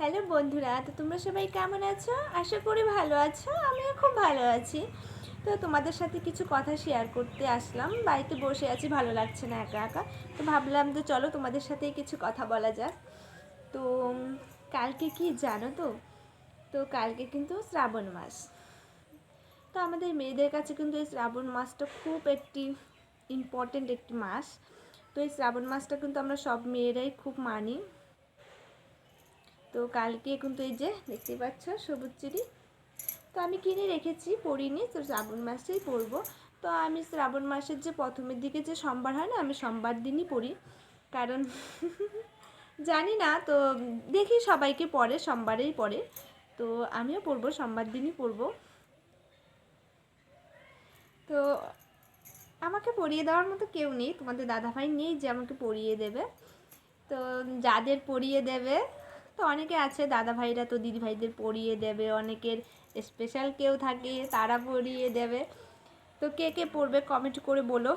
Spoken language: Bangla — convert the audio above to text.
হ্যালো বন্ধুরা, তো তোমরা সবাই কেমন আছো? আশা করি ভালো আছো। আমিও খুব ভালো আছি। তো তোমাদের সাথে কিছু কথা শেয়ার করতে আসলাম। বাড়িতে বসে আছি, ভালো লাগছে না একা একা। তো ভাবলাম যে চলো তোমাদের সাথে কিছু কথা বলা যাক। তো কালকে কি জানো তো? তো কালকে কিন্তু শ্রাবণ মাস। তো আমাদের মেয়েদের কাছে কিন্তু এই শ্রাবণ মাসটা খুব একটি ইম্পর্টেন্ট একটি মাস। তো এই শ্রাবণ মাসটা কিন্তু আমরা সব মেয়েরাই খুব মানি। তো কালকে কিন্তু এই যে দেখতেই পাচ্ছ সবুজ চুড়ি, তো আমি কিনে রেখেছি, পরিনি, তো শ্রাবণ মাসেই পরবো। তো আমি শ্রাবণ মাসের যে প্রথমের দিকে যে সোমবার হয় না, আমি সোমবার দিনই পরি। কারণ জানি না, তো দেখি সবাইকে পরে সোমবারেই পরে, তো আমিও পরবো, সোমবার দিনই পরবো। তো আমাকে পরিয়ে দেওয়ার মতো কেউ নেই, তোমাদের দাদাভাই নেই যে আমাকে পরিয়ে দেবে। তো যাদের পরিয়ে দেবে, তো অনেকে আছে দাদাভাইরা, তো দিদিভাইদের পরিয়ে দেবে, অনেকের স্পেশাল কেউ থাকে তারা পরিয়ে দেবে। তো কে কে পড়বে কমেন্ট করে বলো।